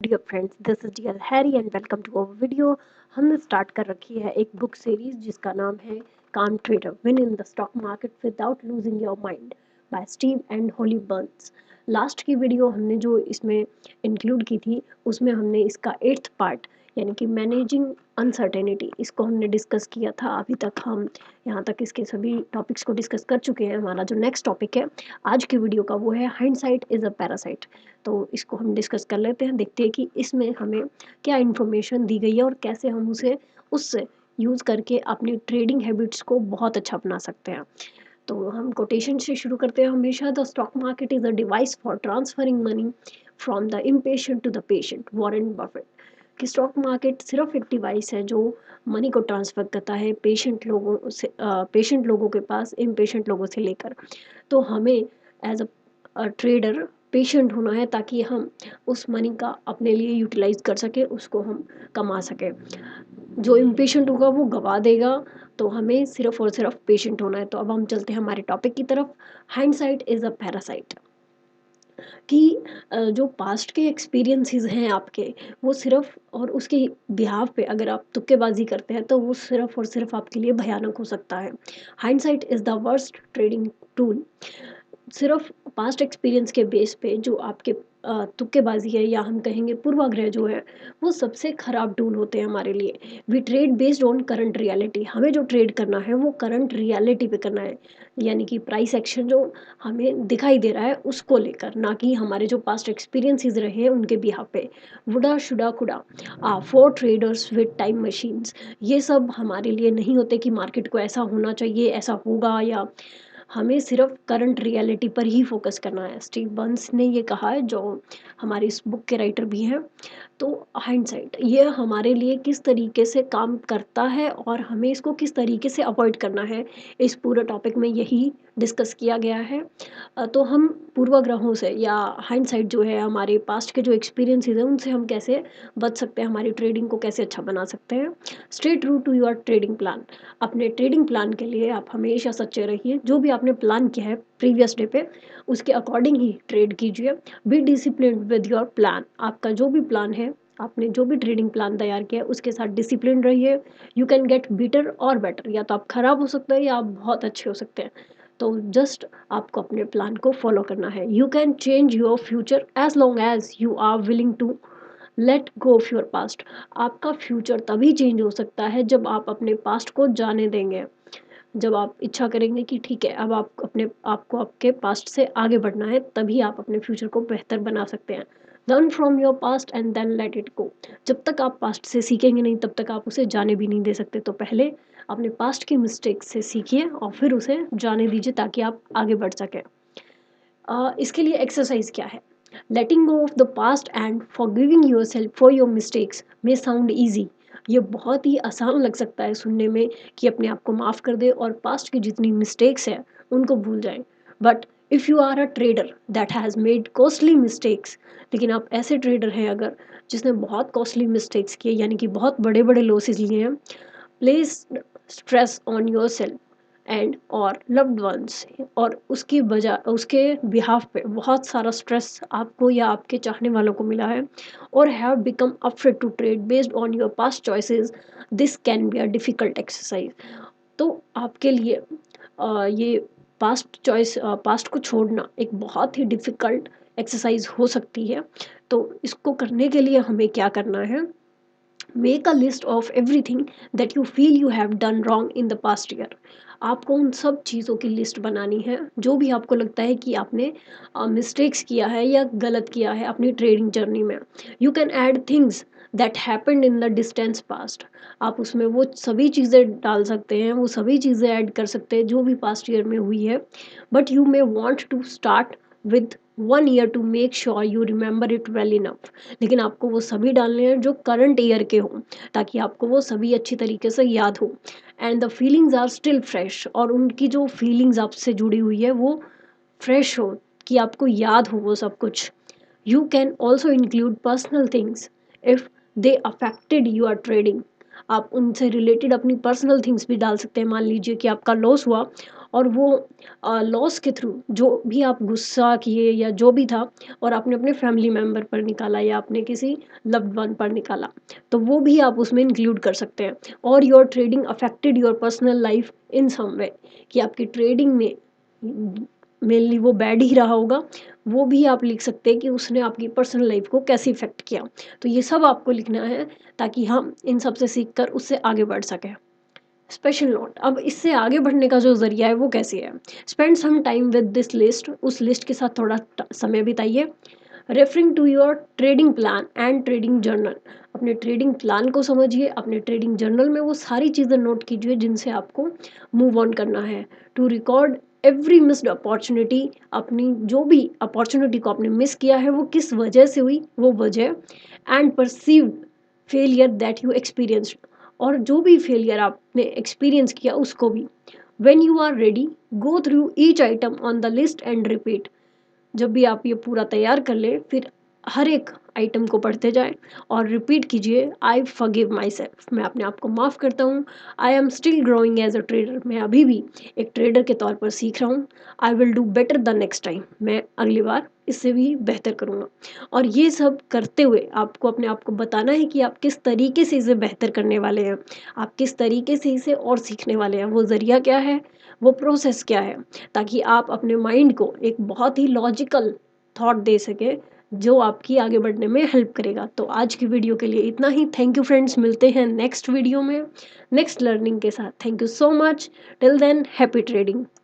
Dear friends, this is dear Harry and welcome to our video. हमने start कर रखी है एक बुक सीरीज जिसका नाम है काम trader win in the stock market without losing your mind bye Steve and Holi Burns. Last की वीडियो हमने जो इसमें इंक्लूड की थी उसमें हमने इसका 8th पार्ट यानी कि मैनेजिंग अनसर्टेनिटी इसको हमने डिस्कस किया था। अभी तक हम यहाँ तक इसके सभी टॉपिक्स को डिस्कस कर चुके हैं। हमारा जो नेक्स्ट टॉपिक है आज की वीडियो का वो है हाइंडसाइट इज़ अ पैरासाइट। तो इसको हम डिस्कस कर लेते हैं, देखते हैं कि इसमें हमें क्या इन्फॉर्मेशन दी गई है और कैसे हम उसे उससे यूज़ करके अपनी ट्रेडिंग हैबिट्स को बहुत अच्छा बना सकते हैं। तो हम कोटेशन से शुरू करते हैं हमेशा। The stock market is a device for transferring money from the impatient to the patient, Warren Buffett. कि स्टॉक मार्केट सिर्फ एक डिवाइस है जो मनी को ट्रांसफ़र करता है पेशेंट लोगों के पास इम्पेशेंट लोगों से लेकर। तो हमें एज अ ट्रेडर पेशेंट होना है ताकि हम उस मनी का अपने लिए यूटिलाइज कर सकें, उसको हम कमा सकें। जो इम्पेशेंट होगा वो गवा देगा। तो हमें सिर्फ और सिर्फ पेशेंट होना है। तो अब हम चलते हैं हमारे टॉपिक की तरफ। Hindsight is a parasite. कि जो पास्ट के एक्सपीरियंसेस हैं आपके, वो सिर्फ और उसके बिहाव पे अगर आप तुक्केबाजी करते हैं तो वो सिर्फ और सिर्फ आपके लिए भयानक हो सकता है। Hindsight is the worst trading tool. सिर्फ पास्ट एक्सपीरियंस के बेस पे जो आपके तुक्केबाजी है या हम कहेंगे पूर्वाग्रह जो है, वो सबसे खराब टूल होते हैं हमारे लिए। We trade based on current reality. हमें जो ट्रेड करना है वो करंट रियलिटी पे करना है, यानी कि प्राइस एक्शन जो हमें दिखाई दे रहा है उसको लेकर, ना कि हमारे जो पास्ट एक्सपीरियंसेस रहे हैं उनके बिहाफ पे। Woulda shoulda coulda for traders with time machines, ये सब हमारे लिए नहीं होते कि मार्केट को ऐसा होना चाहिए, ऐसा होगा, या हमें सिर्फ करंट रियलिटी पर ही फोकस करना है। स्टीव बर्न्स ने ये कहा है, जो हमारी इस बुक के राइटर भी हैं। तो हाइंडसाइट ये हमारे लिए किस तरीके से काम करता है और हमें इसको किस तरीके से अवॉइड करना है, इस पूरे टॉपिक में यही डिस्कस किया गया है। तो हम पूर्वाग्रहों से या हाइंडसाइट जो है हमारे पास्ट के जो एक्सपीरियंसेस हैं उनसे हम कैसे बच सकते हैं, हमारी ट्रेडिंग को कैसे अच्छा बना सकते हैं। Stay true to your trading plan. अपने ट्रेडिंग प्लान के लिए आप हमेशा सच्चे रहिए। जो भी आपने प्लान किया है प्रीवियस डे पे उसके अकॉर्डिंग ही ट्रेड कीजिए। Be discipline with your plan. आपका जो भी प्लान है, आपने जो भी ट्रेडिंग प्लान तैयार किया है उसके साथ डिसिप्लिन रहिए। यू कैन गेट बेटर और बेटर। या तो आप खराब हो सकते हैं या आप बहुत अच्छे हो सकते हैं। तो जस्ट आपको अपने प्लान को फॉलो करना है। You can change your future as long as you are willing to let go of your past. आपका फ्यूचर तभी चेंज हो सकता है जब आप अपने पास्ट को जाने देंगे। जब आप इच्छा करेंगे कि ठीक है अब आप अपने आपको आपके पास्ट से आगे बढ़ना है, तभी आप अपने फ्यूचर को बेहतर बना सकते हैं। Learn from your past and then let it go. जब तक आप पास्ट से सीखेंगे नहीं तब तक आप उसे जाने भी नहीं दे सकते। तो पहले अपने पास्ट की मिस्टेक से सीखिए और फिर उसे जाने दीजिए ताकि आप आगे बढ़ सकें। इसके लिए एक्सरसाइज क्या है? Letting go of the past and forgiving yourself for your mistakes may sound easy. ये बहुत ही आसान लग सकता है सुनने में कि अपने आप को माफ़ कर दे और पास्ट की जितनी मिस्टेक्स हैं उनको भूल जाएं। But if you are a trader that has made costly mistakes, लेकिन आप ऐसे ट्रेडर हैं अगर जिसने बहुत कॉस्टली मिस्टेक्स किए यानी कि बहुत बड़े बड़े लॉसेज लिए हैं, place stress on your self and और लव्ड वंस, और उसकी वजह उसके बिहाफ पे बहुत सारा स्ट्रेस आपको या आपके चाहने वालों को मिला है, और have become afraid to trade based on your past choices, this can be a difficult exercise. तो आपके लिए ये पास्ट को छोड़ना एक बहुत ही डिफ़िकल्ट एक्सरसाइज हो सकती है। तो इसको करने के लिए हमें क्या करना है? Make a list of everything that you feel you have done wrong in the past year. आपको उन सब चीज़ों की लिस्ट बनानी है जो भी आपको लगता है कि आपने मिस्टेक्स किया है या गलत किया है अपनी ट्रेडिंग जर्नी में। You can add things that happened in the distance past. आप उसमें वो सभी चीज़ें डाल सकते हैं, वो सभी चीज़ें ऐड कर सकते हैं जो भी पास्ट ईयर में हुई है। But you may want to start with 1 year to make sure you remember it well enough. लेकिन आपको वो सभी डालने हैं जो करंट ईयर के हों, ताकि आपको वो सभी अच्छी तरीके से याद हो। And the feelings are still fresh, और उनकी जो फीलिंग्स आपसे जुड़ी हुई है वो फ्रेश हो, कि आपको याद हो वो सब कुछ। You can also include personal things if they affected your trading. आप उनसे रिलेटेड अपनी पर्सनल थिंग्स भी डाल सकते हैं। मान लीजिए कि आपका लॉस हुआ और वो लॉस के थ्रू जो भी आप गुस्सा किए या जो भी था, और आपने अपने फैमिली मेम्बर पर निकाला या आपने किसी लव्ड वन पर निकाला, तो वो भी आप उसमें इंक्लूड कर सकते हैं। और your trading affected your personal life in some way, कि आपकी ट्रेडिंग में मेनली वो बैड ही रहा होगा, वो भी आप लिख सकते हैं कि उसने आपकी पर्सनल लाइफ को कैसे इफेक्ट किया। तो ये सब आपको लिखना है ताकि हम इन सब से सीख कर उससे आगे बढ़ सकें। स्पेशल नोट, अब इससे आगे बढ़ने का जो जरिया है वो कैसे है? Spend some time with this list, उस लिस्ट के साथ थोड़ा समय बिताइए। Referring to your trading plan and trading journal, अपने ट्रेडिंग प्लान को समझिए, अपने ट्रेडिंग जर्नल में वो सारी चीज़ें नोट कीजिए जिनसे आपको मूव ऑन करना है। To record every missed opportunity, अपनी जो भी अपॉर्चुनिटी को आपने मिस किया है वो किस वजह से हुई, वो वजह। And perceived failure that you experienced, और जो भी फेलियर आपने एक्सपीरियंस किया उसको भी। When you are ready, go through each item on the list and repeat, जब भी आप ये पूरा तैयार कर लें फिर हर एक आइटम को पढ़ते जाएं और रिपीट कीजिए, आई फॉरगिव माई सेल्फ, मैं अपने आप को माफ़ करता हूँ। I am still growing as a trader, मैं अभी भी एक ट्रेडर के तौर पर सीख रहा हूँ। I will do better the next time, मैं अगली बार इससे भी बेहतर करूँगा। और ये सब करते हुए आपको अपने आप को बताना है कि आप किस तरीके से इसे बेहतर करने वाले हैं, आप किस तरीके से इसे और सीखने वाले हैं, वो ज़रिया क्या है, वो प्रोसेस क्या है, ताकि आप अपने माइंड को एक बहुत ही लॉजिकल थॉट दे सके जो आपकी आगे बढ़ने में हेल्प करेगा। तो आज की वीडियो के लिए इतना ही। थैंक यू फ्रेंड्स, मिलते हैं नेक्स्ट वीडियो में नेक्स्ट लर्निंग के साथ। Thank you so much. Till then, happy trading.